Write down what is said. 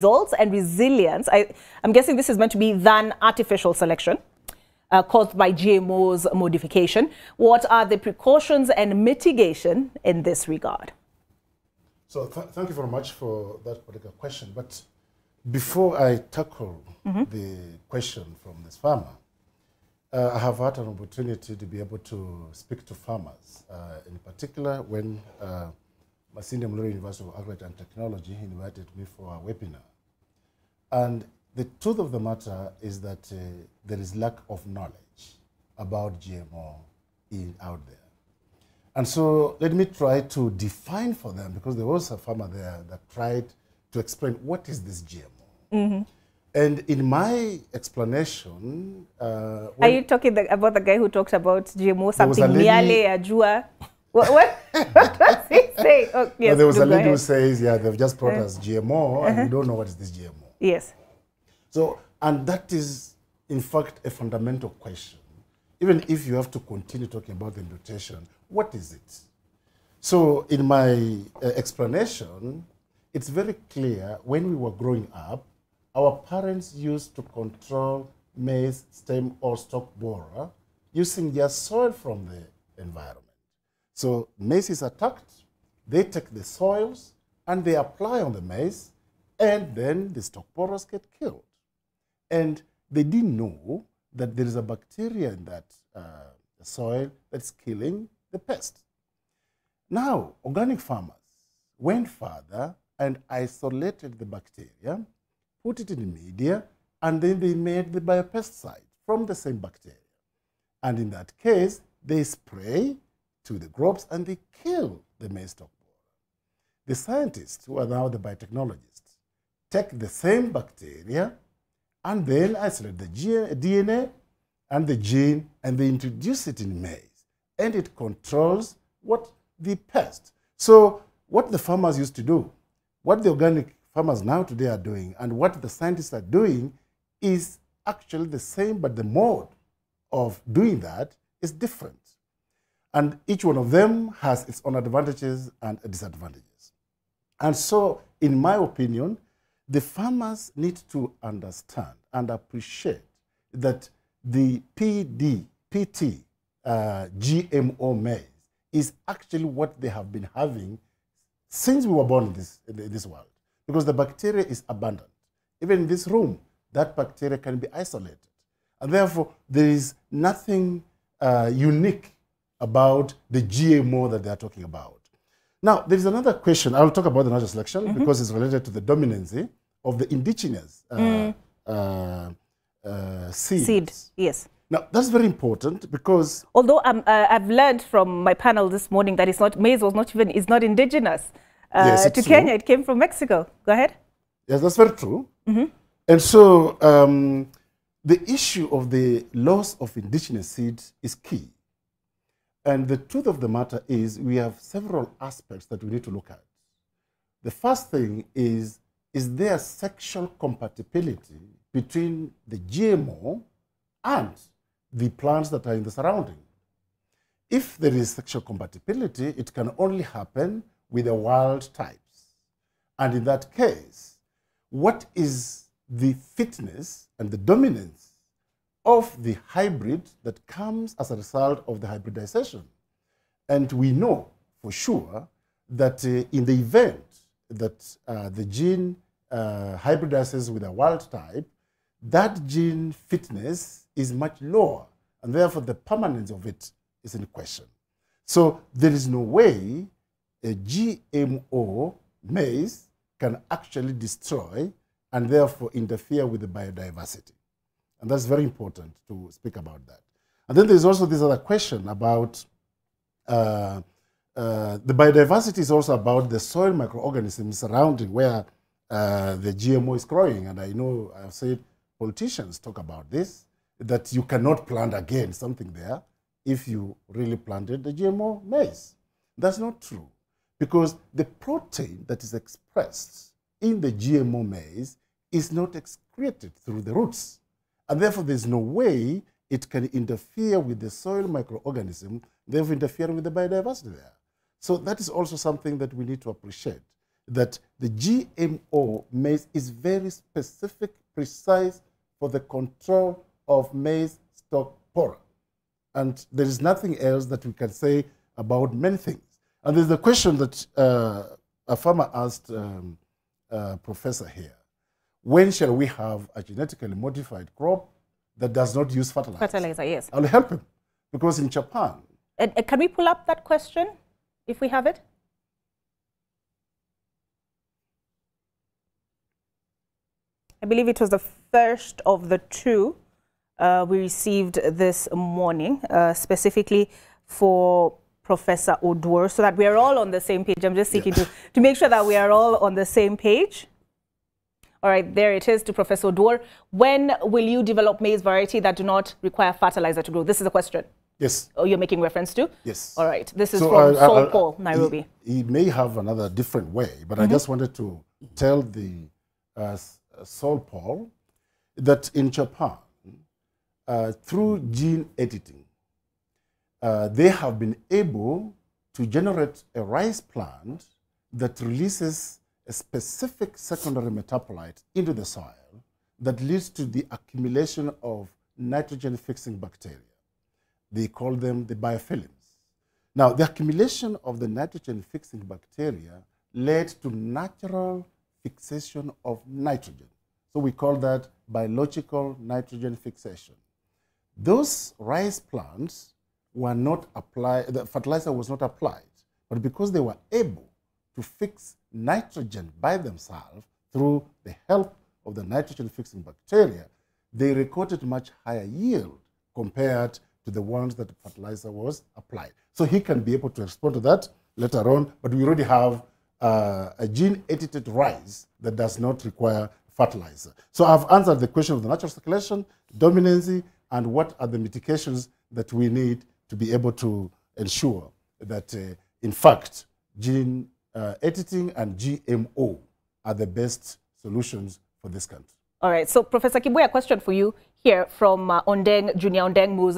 results and resilience, I'm guessing this is meant to be than artificial selection caused by GMO's modification. What are the precautions and mitigation in this regard? So thank you very much for that particular question. But before I tackle the question from this farmer, I have had an opportunity to be able to speak to farmers, in particular when Masinde Muliro University of Agriculture and Technology invited me for a webinar. And the truth of the matter is that there is lack of knowledge about GMO out there. And so let me try to define for them, because there was a farmer there that tried to explain what is this GMO. And in my explanation... are you talking about the guy who talks about GMO, something merely a jua? What does he say? Oh, yes, there was a lady who says, yeah, they've just brought us GMO, and we don't know what is this GMO. Yes. So, and that is, in fact, a fundamental question. Even if you have to continue talking about the mutation, what is it? So, in my explanation, it's very clear when we were growing up, our parents used to control maize, stem, or stalk borer using their soil from the environment. So, maize is attacked, they take the soils, and they apply on the maize, and then the stalk borers get killed. And they didn't know that there is a bacteria in that soil that's killing the pest. Now, organic farmers went further and isolated the bacteria, put it in media, and then they made the biopesticide from the same bacteria. And in that case, they spray to the crops and they kill the maize stalk borer. The scientists, who are now the biotechnologists, take the same bacteria and then isolate the DNA and the gene, and they introduce it in maize. And it controls what the pest. So what the farmers used to do, what the organic farmers now today are doing, and what the scientists are doing is actually the same, but the mode of doing that is different. And each one of them has its own advantages and disadvantages. And so, in my opinion, the farmers need to understand and appreciate that the PT, GMO maize, is actually what they have been having since we were born in this world. Because the bacteria is abundant. Even in this room, that bacteria can be isolated. And therefore, there is nothing unique about the GMO that they are talking about. Now, there is another question. I'll talk about the natural selection because it's related to the dominancy of the indigenous seeds. Yes. Now, that's very important because... Although I've learned from my panel this morning that maize is not indigenous yes, to Kenya. It came from Mexico. Go ahead. Yes, that's very true. And so the issue of the loss of indigenous seeds is key. And the truth of the matter is we have several aspects that we need to look at. The first thing is there sexual compatibility between the GMO and the plants that are in the surrounding? If there is sexual compatibility, it can only happen with the wild types. And in that case, what is the fitness and the dominance of the hybrid that comes as a result of the hybridization? And we know for sure that in the event that the gene hybridizes with a wild type, that gene fitness is much lower, and therefore the permanence of it is in question. So there is no way a GMO maize can actually destroy and therefore interfere with the biodiversity. And that's very important to speak about that. And then there's also this other question about the biodiversity is also about the soil microorganisms surrounding where the GMO is growing. And I know I've said politicians talk about this, that you cannot plant again something there if you really planted the GMO maize. That's not true, because the protein that is expressed in the GMO maize is not excreted through the roots. And therefore, there's no way it can interfere with the soil microorganism, therefore interfering with the biodiversity there. So that is also something that we need to appreciate. that the GMO maize is very specific, precise for the control of maize stalk borer. And there is nothing else that we can say about many things. And there's the question that a farmer asked Professor here. When shall we have a genetically modified crop that does not use fertilizer? Fertilizer, yes. I'll help him. Because in Japan... can we pull up that question, if we have it? I believe it was the first of the two we received this morning, specifically for Professor Odwor, so that we are all on the same page. I'm just seeking to make sure that we are all on the same page. All right, there it is to Professor Odwor. When will you develop maize variety that do not require fertilizer to grow? This is the question. Yes. Oh, you're making reference to? Yes. All right. This is from Saul Paul, Nairobi. He may have another different way, but I just wanted to tell the Saul Paul that in Japan, through gene editing, they have been able to generate a rice plant that releases a specific secondary metabolite into the soil that leads to the accumulation of nitrogen-fixing bacteria. They call them the biofilms. Now, the accumulation of the nitrogen-fixing bacteria led to natural fixation of nitrogen. So we call that biological nitrogen fixation. Those rice plants were not applied, the fertilizer was not applied, but because they were able to fix nitrogen by themselves through the help of the nitrogen-fixing bacteria, they recorded much higher yield compared to the ones that the fertilizer was applied. So he can be able to respond to that later on, but we already have a gene-edited rice that does not require fertilizer. So I've answered the question of the natural circulation, dominancy, and what are the mitigations that we need to be able to ensure that, in fact, gene editing and GMO are the best solutions for this country. All right. So, Professor Kibuye, a question for you here from Junior Ondeng Moses.